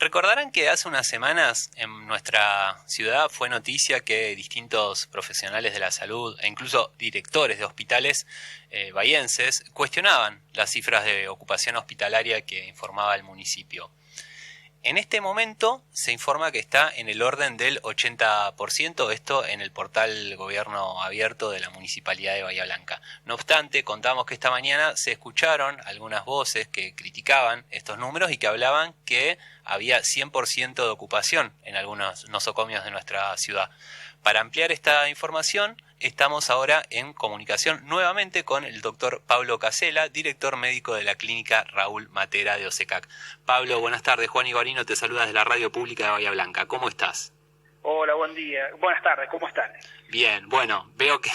Recordarán que hace unas semanas en nuestra ciudad fue noticia que distintos profesionales de la salud e incluso directores de hospitales bahienses cuestionaban las cifras de ocupación hospitalaria que informaba el municipio. En este momento se informa que está en el orden del 80%, esto en el portal Gobierno Abierto de la Municipalidad de Bahía Blanca. No obstante, contamos que esta mañana se escucharon algunas voces que criticaban estos números y que hablaban que había 100% de ocupación en algunos nosocomios de nuestra ciudad. Para ampliar esta información, estamos ahora en comunicación nuevamente con el doctor Pablo Casella, director médico de la clínica Raúl Matera de OSECAC. Pablo, buenas tardes. Juan Ibarino te saluda desde la Radio Pública de Bahía Blanca. ¿Cómo estás? Hola, buen día. Buenas tardes, ¿cómo están? Bien, bueno, veo que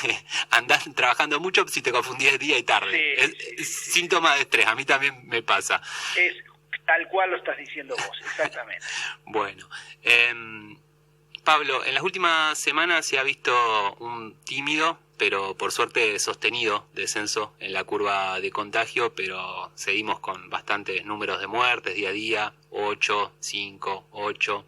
andás trabajando mucho si te confundís día y tarde. Sí, Es síntoma de estrés, a mí también me pasa. Es tal cual lo estás diciendo vos, exactamente. Bueno, Pablo, en las últimas semanas se ha visto un tímido, pero por suerte sostenido descenso en la curva de contagio, pero seguimos con bastantes números de muertes día a día, 8, 5, 8.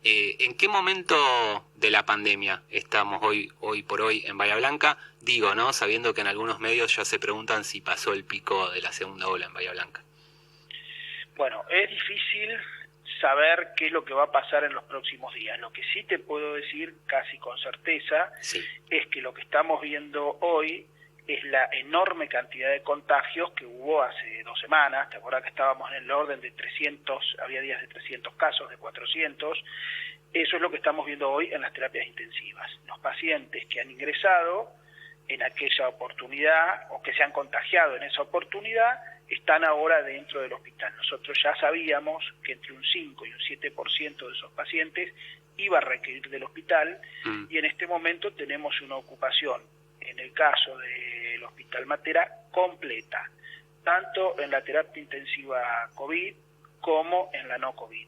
¿En qué momento de la pandemia estamos hoy por hoy en Bahía Blanca? Digo, ¿no? Sabiendo que en algunos medios ya se preguntan si pasó el pico de la segunda ola en Bahía Blanca. Bueno, es difícil saber qué es lo que va a pasar en los próximos días. Lo que sí te puedo decir casi con certeza es que lo que estamos viendo hoy es la enorme cantidad de contagios que hubo hace 2 semanas. ¿Te acuerdas que estábamos en el orden de 300, había días de 300 casos, de 400? Eso es lo que estamos viendo hoy en las terapias intensivas. Los pacientes que han ingresado en aquella oportunidad o que se han contagiado en esa oportunidad están ahora dentro del hospital. Nosotros ya sabíamos que entre un 5 y un 7% de esos pacientes iba a requerir del hospital y en este momento tenemos una ocupación, en el caso del Hospital Matera, completa, tanto en la terapia intensiva COVID como en la no COVID.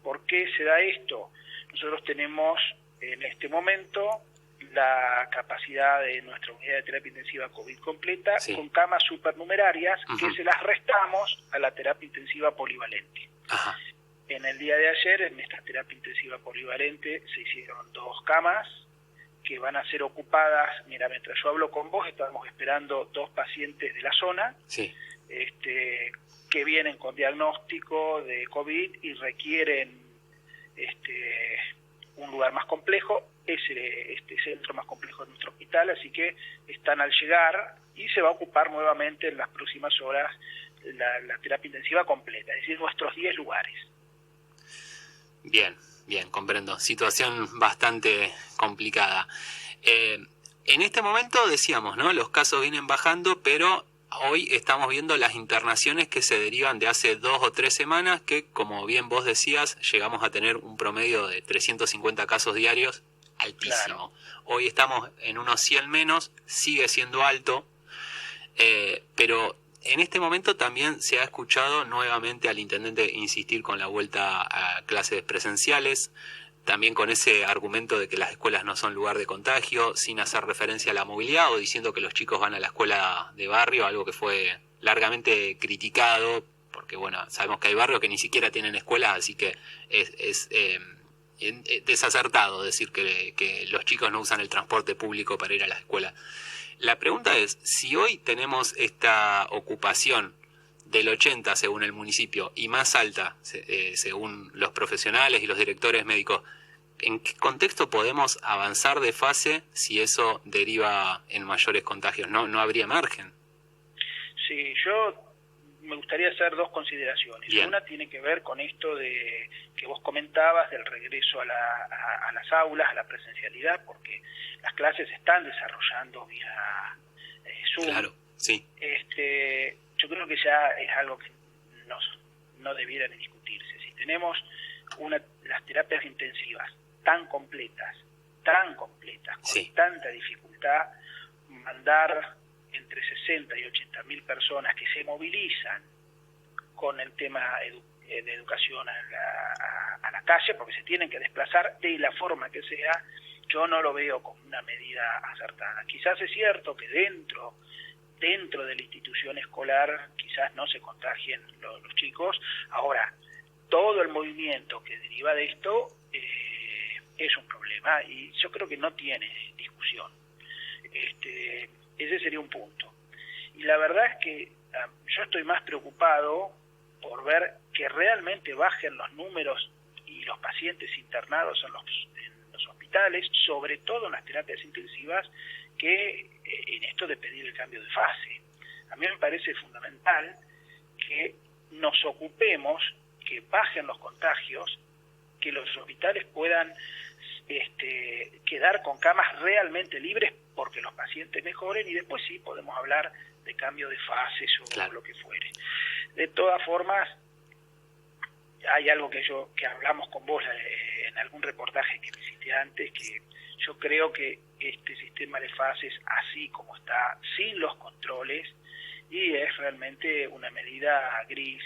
¿Por qué se da esto? Nosotros tenemos en este momento la capacidad de nuestra unidad de terapia intensiva COVID completa con camas supernumerarias que se las restamos a la terapia intensiva polivalente. Ajá. En el día de ayer, en esta terapia intensiva polivalente, se hicieron 2 camas que van a ser ocupadas. Mira, mientras yo hablo con vos, estamos esperando 2 pacientes de la zona que vienen con diagnóstico de COVID y requieren un lugar más complejo. Es el centro más complejo de nuestro hospital, así que están al llegar y se va a ocupar nuevamente en las próximas horas la terapia intensiva completa, es decir, nuestros 10 lugares. Bien, comprendo. Situación bastante complicada. En este momento decíamos, ¿no? Los casos vienen bajando, pero hoy estamos viendo las internaciones que se derivan de hace 2 o 3 semanas, que como bien vos decías, llegamos a tener un promedio de 350 casos diarios. Altísimo. Claro. Hoy estamos en unos 100 menos, sigue siendo alto, pero en este momento también se ha escuchado nuevamente al intendente insistir con la vuelta a clases presenciales, también con ese argumento de que las escuelas no son lugar de contagio, sin hacer referencia a la movilidad o diciendo que los chicos van a la escuela de barrio, algo que fue largamente criticado, porque bueno, sabemos que hay barrios que ni siquiera tienen escuelas, así que es desacertado decir que los chicos no usan el transporte público para ir a la escuela. La pregunta es, si hoy tenemos esta ocupación del 80 según el municipio y más alta según los profesionales y los directores médicos, ¿en qué contexto podemos avanzar de fase si eso deriva en mayores contagios? ¿No habría margen? Sí, yo me gustaría hacer 2 consideraciones. Bien. Una tiene que ver con esto de que vos comentabas del regreso a las aulas, a la presencialidad, porque las clases se están desarrollando vía Zoom. Claro, sí. Yo creo que ya es algo que no debiera de discutirse. Si tenemos las terapias intensivas tan completas, con tanta dificultad, mandar entre 60 y 80 mil personas que se movilizan con el tema de educación a la calle, porque se tienen que desplazar de la forma que sea, yo no lo veo como una medida acertada. Quizás es cierto que dentro de la institución escolar quizás no se contagien los chicos. Ahora, todo el movimiento que deriva de esto es un problema y yo creo que no tiene discusión. Ese sería un punto. Y la verdad es que yo estoy más preocupado por ver que realmente bajen los números y los pacientes internados en los hospitales, sobre todo en las terapias intensivas, que en esto de pedir el cambio de fase. A mí me parece fundamental que nos ocupemos, que bajen los contagios, que los hospitales puedan quedar con camas realmente libres porque los pacientes mejoren, y después sí podemos hablar de cambio de fases o lo que fuere. De todas formas, hay algo que hablamos con vos en algún reportaje que visité antes, que yo creo que este sistema de fases, así como está, sin los controles, y es realmente una medida gris.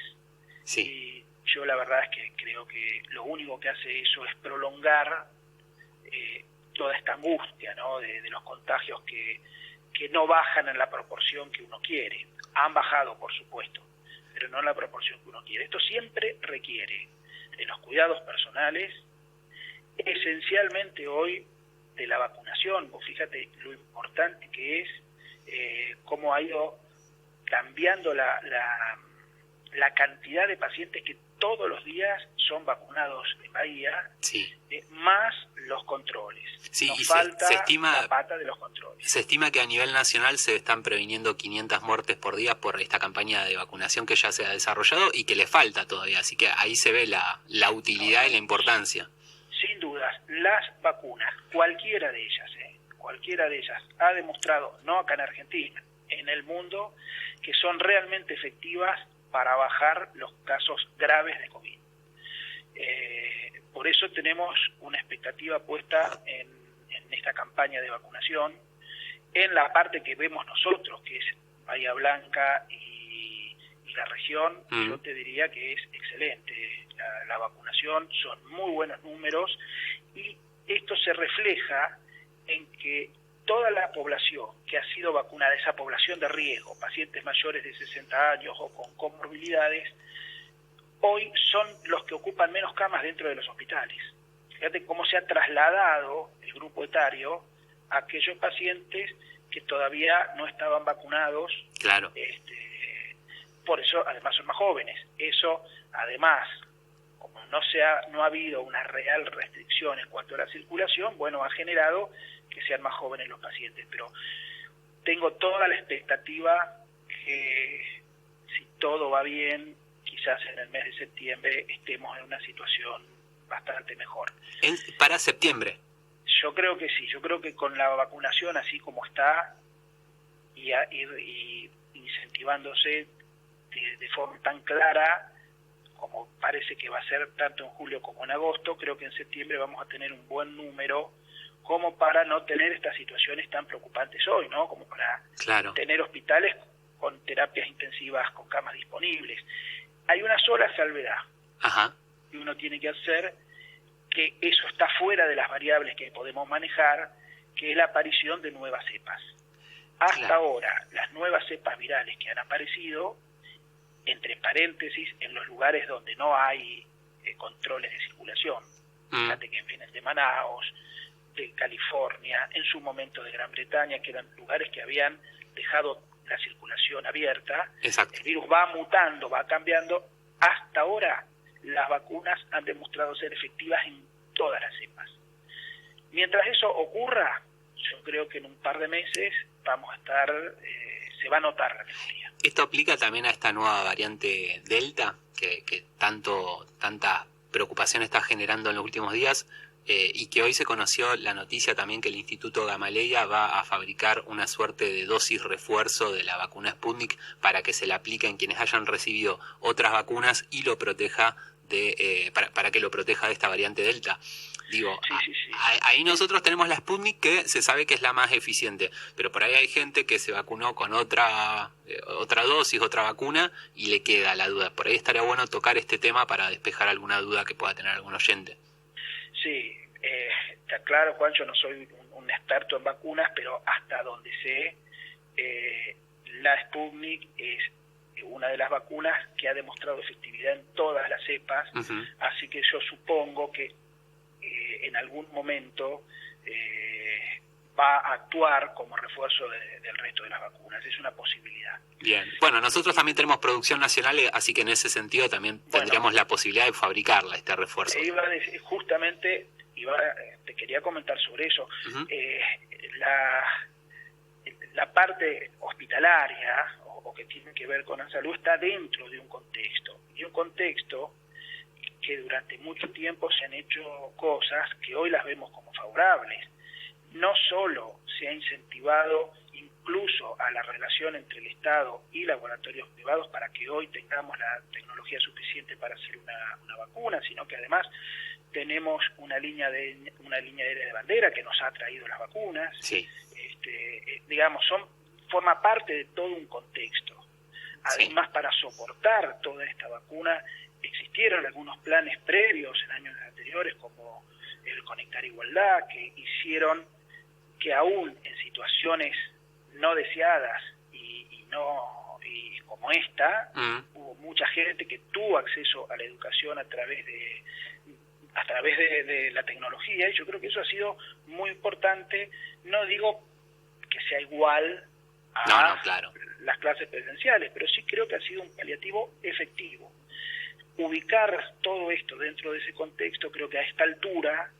Sí. Y yo la verdad es que creo que lo único que hace eso es prolongar toda esta angustia, ¿no? de los contagios que no bajan en la proporción que uno quiere. Han bajado, por supuesto, pero no en la proporción que uno quiere. Esto siempre requiere de los cuidados personales, esencialmente hoy de la vacunación. Vos fíjate lo importante que es, cómo ha ido cambiando la cantidad de pacientes que todos los días son vacunados en Bahía, sí, más los controles. Sí, Nos y falta se estima, la pata de los controles. se estima que a nivel nacional se están previniendo 500 muertes por día por esta campaña de vacunación que ya se ha desarrollado y que le falta todavía, así que ahí se ve la utilidad y la importancia. Sin dudas, las vacunas, cualquiera de ellas, ha demostrado, no acá en Argentina, en el mundo, que son realmente efectivas para bajar los casos graves de COVID. Por eso tenemos una expectativa puesta en esta campaña de vacunación, en la parte que vemos nosotros, que es Bahía Blanca y la región. Yo te diría que es excelente la vacunación, son muy buenos números, y esto se refleja en que toda la población que ha sido vacunada, esa población de riesgo, pacientes mayores de 60 años o con comorbilidades, hoy son los que ocupan menos camas dentro de los hospitales. Fíjate cómo se ha trasladado el grupo etario a aquellos pacientes que todavía no estaban vacunados. Claro. Por eso, además, son más jóvenes. Eso, además, como no ha habido una real restricción en cuanto a la circulación, bueno, ha generado que sean más jóvenes los pacientes. Pero tengo toda la expectativa que, si todo va bien, quizás en el mes de septiembre estemos en una situación bastante mejor. ¿Para septiembre? Yo creo que sí, yo creo que con la vacunación así como está, y incentivándose de forma tan clara como parece que va a ser tanto en julio como en agosto, creo que en septiembre vamos a tener un buen número como para no tener estas situaciones tan preocupantes hoy, ¿no? Como para tener hospitales con terapias intensivas, con camas disponibles. Hay una sola salvedad. Ajá. Y uno tiene que hacer, que eso está fuera de las variables que podemos manejar, que es la aparición de nuevas cepas. Hasta ahora, las nuevas cepas virales que han aparecido, entre paréntesis, en los lugares donde no hay controles de circulación, fíjate que vienen de Manaos, de California, en su momento de Gran Bretaña, que eran lugares que habían dejado la circulación abierta. Exacto. El virus va mutando, va cambiando. Hasta ahora las vacunas han demostrado ser efectivas en todas las cepas. Mientras eso ocurra, yo creo que en un par de meses vamos a estar, se va a notar la mejoría. ¿Esto aplica también a esta nueva variante Delta, que tanta preocupación está generando en los últimos días? Y que hoy se conoció la noticia también que el Instituto Gamaleya va a fabricar una suerte de dosis refuerzo de la vacuna Sputnik para que se la aplique en quienes hayan recibido otras vacunas y lo proteja para que lo proteja de esta variante Delta. Digo, sí. Ahí nosotros tenemos la Sputnik, que se sabe que es la más eficiente, pero por ahí hay gente que se vacunó con otra dosis, otra vacuna, y le queda la duda. Por ahí estaría bueno tocar este tema para despejar alguna duda que pueda tener algún oyente. Sí, está claro, Juan, yo no soy un experto en vacunas, pero hasta donde sé, la Sputnik es una de las vacunas que ha demostrado efectividad en todas las cepas, así que yo supongo que en algún momento va a actuar como refuerzo del resto de las vacunas. Es una posibilidad. Bien. Bueno, nosotros también tenemos producción nacional, así que en ese sentido también tendríamos la posibilidad de fabricarla, este refuerzo. Justamente te quería comentar sobre eso. La parte hospitalaria o que tiene que ver con la salud está dentro de un contexto, y un contexto que durante mucho tiempo se han hecho cosas que hoy las vemos como favorables. No solo se ha incentivado incluso a la relación entre el Estado y laboratorios privados para que hoy tengamos la tecnología suficiente para hacer una vacuna, sino que además tenemos una línea aérea de bandera que nos ha traído las vacunas. Sí. Digamos, forma parte de todo un contexto. Además, para soportar toda esta vacuna existieron algunos planes previos en años anteriores, como el Conectar Igualdad, que hicieron que aún en situaciones no deseadas y como esta, hubo mucha gente que tuvo acceso a la educación a través de la tecnología, y yo creo que eso ha sido muy importante. No digo que sea igual a las clases presenciales, pero sí creo que ha sido un paliativo efectivo. Ubicar todo esto dentro de ese contexto, creo que a esta altura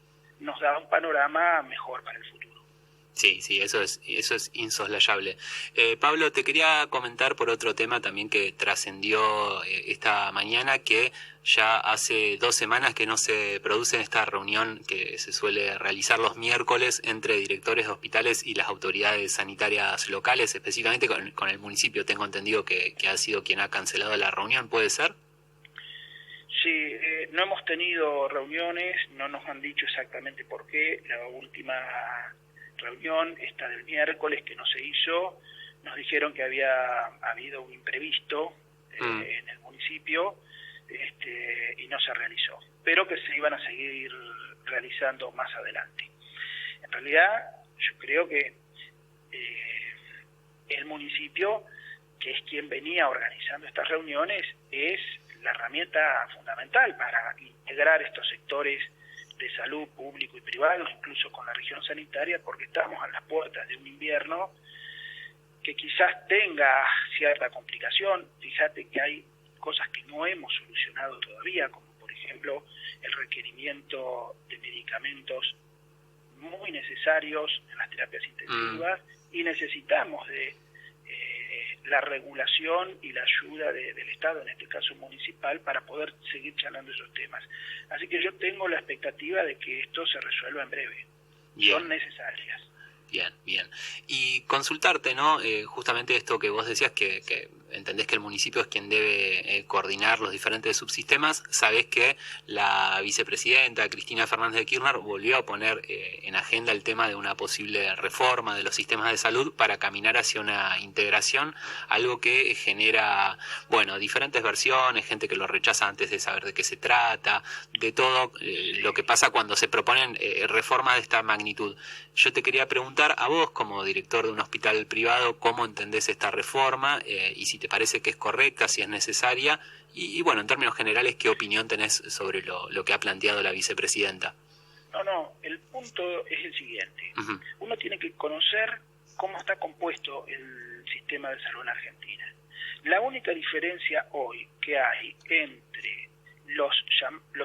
nos da un panorama mejor para el futuro. Sí, eso es insoslayable. Pablo, te quería comentar por otro tema también que trascendió esta mañana, que ya hace 2 semanas que no se produce esta reunión que se suele realizar los miércoles entre directores de hospitales y las autoridades sanitarias locales, específicamente con el municipio. Tengo entendido que ha sido quien ha cancelado la reunión, ¿puede ser? Sí, no hemos tenido reuniones, no nos han dicho exactamente por qué. La última reunión, esta del miércoles, que no se hizo, nos dijeron que había habido un imprevisto en el municipio y no se realizó, pero que se iban a seguir realizando más adelante. En realidad, yo creo que el municipio, que es quien venía organizando estas reuniones, es la herramienta fundamental para integrar estos sectores de salud público y privado, incluso con la región sanitaria, porque estamos a las puertas de un invierno que quizás tenga cierta complicación. Fíjate que hay cosas que no hemos solucionado todavía, como por ejemplo el requerimiento de medicamentos muy necesarios en las terapias intensivas, y necesitamos de la regulación y la ayuda del Estado, en este caso municipal, para poder seguir charlando esos temas. Así que yo tengo la expectativa de que esto se resuelva en breve. Bien. Son necesarias. Bien. Y consultarte, ¿no? Justamente esto que vos decías, que entendés que el municipio es quien debe coordinar los diferentes subsistemas. Sabés que la vicepresidenta Cristina Fernández de Kirchner volvió a poner en agenda el tema de una posible reforma de los sistemas de salud para caminar hacia una integración, algo que genera, diferentes versiones, gente que lo rechaza antes de saber de qué se trata, de todo lo que pasa cuando se proponen reformas de esta magnitud. Yo te quería preguntar a vos, como director de un hospital privado, cómo entendés esta reforma y si te parece que es correcta, si es necesaria, y en términos generales, ¿qué opinión tenés sobre lo que ha planteado la vicepresidenta? No, el punto es el siguiente. Uno tiene que conocer cómo está compuesto el sistema de salud en Argentina. La única diferencia hoy que hay entre los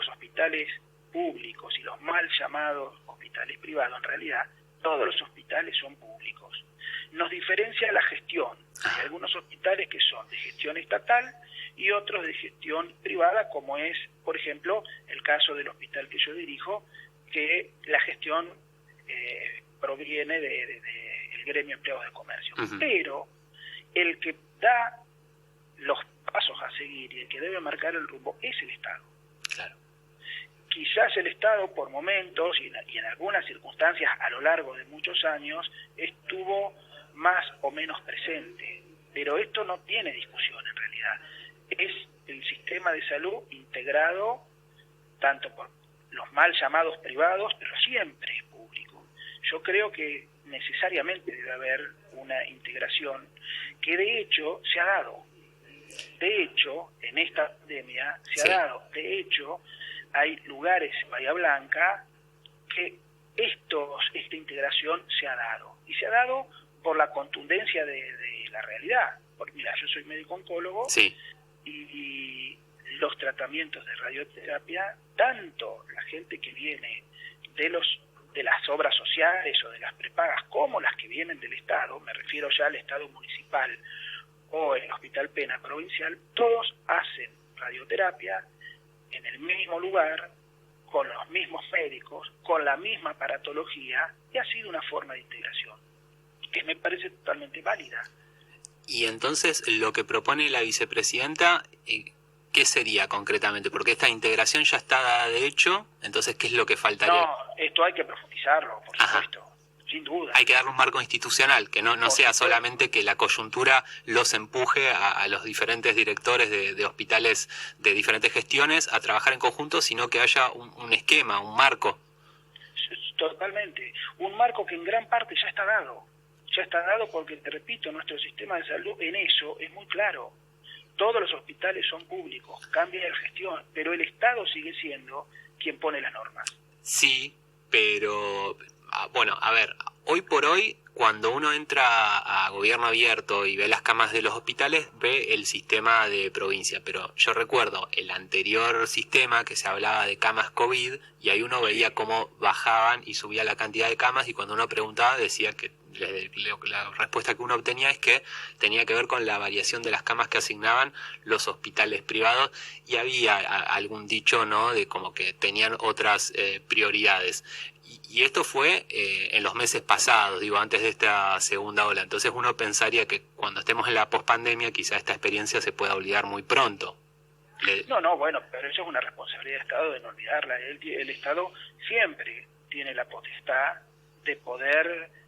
hospitales públicos y los mal llamados hospitales privados, en realidad todos los hospitales son públicos. Nos diferencia la gestión. Hay algunos hospitales que son de gestión estatal y otros de gestión privada, como es, por ejemplo, el caso del hospital que yo dirijo, que la gestión proviene del gremio de empleados de comercio. Pero el que da los pasos a seguir y el que debe marcar el rumbo es el Estado. Claro. Quizás el Estado por momentos y en algunas circunstancias a lo largo de muchos años estuvo más o menos presente, pero esto no tiene discusión en realidad. Es el sistema de salud integrado tanto por los mal llamados privados, pero siempre es público. Yo creo que necesariamente debe haber una integración que de hecho se ha dado. De hecho, en esta pandemia se Sí. ha dado, de hecho, hay lugares en Bahía Blanca que esta integración se ha dado. Y se ha dado por la contundencia de la realidad. Porque mira, yo soy médico oncólogo Sí. y los tratamientos de radioterapia, tanto la gente que viene de las obras sociales o de las prepagas como las que vienen del Estado, me refiero ya al Estado municipal o el Hospital Pena provincial, todos hacen radioterapia en el mismo lugar, con los mismos médicos, con la misma aparatología, y ha sido una forma de integración que me parece totalmente válida. Y entonces lo que propone la vicepresidenta, ¿qué sería concretamente? Porque esta integración ya está dada de hecho, entonces ¿qué es lo que faltaría? No, esto hay que profundizarlo, por supuesto, sin duda. Hay que darle un marco institucional, que no sea solamente que la coyuntura los empuje a los diferentes directores de hospitales de diferentes gestiones a trabajar en conjunto, sino que haya un esquema, un marco. Totalmente. Un marco que en gran parte ya está dado. Ya está dado porque, te repito, nuestro sistema de salud en eso es muy claro. Todos los hospitales son públicos, cambia la gestión, pero el Estado sigue siendo quien pone las normas. Sí, pero bueno, a ver, hoy por hoy, cuando uno entra a gobierno abierto y ve las camas de los hospitales, ve el sistema de provincia, pero yo recuerdo el anterior sistema que se hablaba de camas COVID y ahí uno veía cómo bajaban y subía la cantidad de camas y cuando uno preguntaba decía que la respuesta que uno obtenía es que tenía que ver con la variación de las camas que asignaban los hospitales privados y había algún dicho, ¿no?, de como que tenían otras prioridades. Y esto fue en los meses pasados, digo, antes de esta segunda ola. Entonces uno pensaría que cuando estemos en la pospandemia quizá esta experiencia se pueda olvidar muy pronto. No, bueno, pero eso es una responsabilidad del Estado de no olvidarla. El Estado siempre tiene la potestad de poder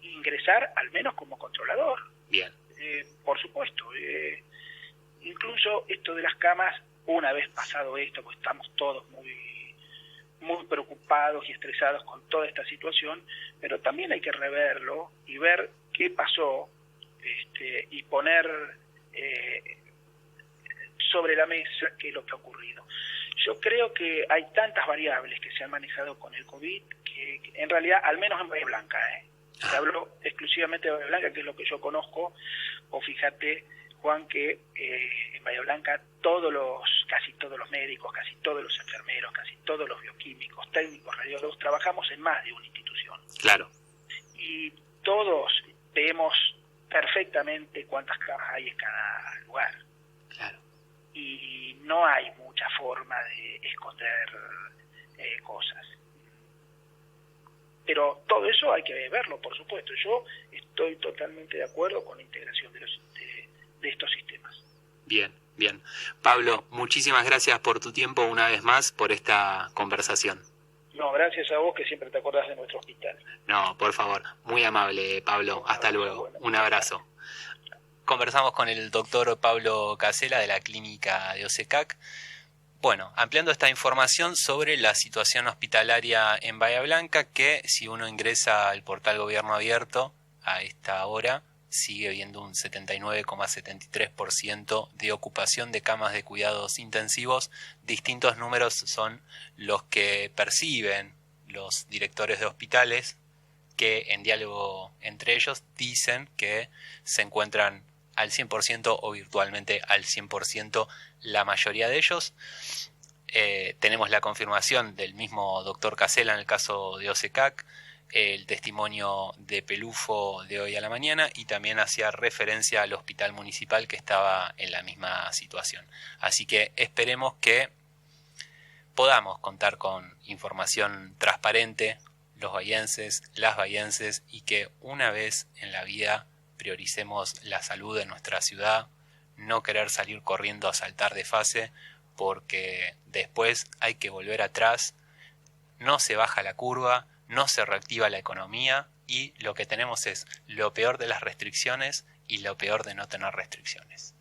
ingresar al menos como controlador. Bien. Por supuesto. Incluso esto de las camas, una vez pasado esto, pues estamos todos muy preocupados y estresados con toda esta situación, pero también hay que reverlo y ver qué pasó y poner sobre la mesa qué es lo que ha ocurrido. Yo creo que hay tantas variables que se han manejado con el COVID que en realidad, al menos en Bahía Blanca, se habló exclusivamente de Bahía Blanca, que es lo que yo conozco, o fíjate, Juan, que en Bahía Blanca casi todos los médicos, casi todos los enfermeros, casi todos los bioquímicos, técnicos, radiólogos, trabajamos en más de una institución. Claro. Y todos vemos perfectamente cuántas camas hay en cada lugar. Claro. Y no hay mucha forma de esconder cosas. Pero todo eso hay que verlo, por supuesto. Yo estoy totalmente de acuerdo con la integración de estos sistemas. Bien, bien. Pablo, muchísimas gracias por tu tiempo una vez más, por esta conversación. No, gracias a vos que siempre te acordás de nuestro hospital. No, por favor. Muy amable, Pablo. Hasta luego. Un abrazo. Conversamos con el doctor Pablo Casela de la clínica de OSECAC. Bueno, ampliando esta información sobre la situación hospitalaria en Bahía Blanca, que si uno ingresa al portal Gobierno Abierto a esta hora, sigue viendo un 79,73% de ocupación de camas de cuidados intensivos. Distintos números son los que perciben los directores de hospitales, que en diálogo entre ellos dicen que se encuentran al 100% o virtualmente al 100% la mayoría de ellos. Tenemos la confirmación del mismo doctor Casela en el caso de OSECAC, el testimonio de Pelufo de hoy a la mañana y también hacía referencia al hospital municipal que estaba en la misma situación. Así que esperemos que podamos contar con información transparente, los bahienses, las bahienses, y que una vez en la vida prioricemos la salud de nuestra ciudad, no querer salir corriendo a saltar de fase, porque después hay que volver atrás, no se baja la curva, no se reactiva la economía y lo que tenemos es lo peor de las restricciones y lo peor de no tener restricciones.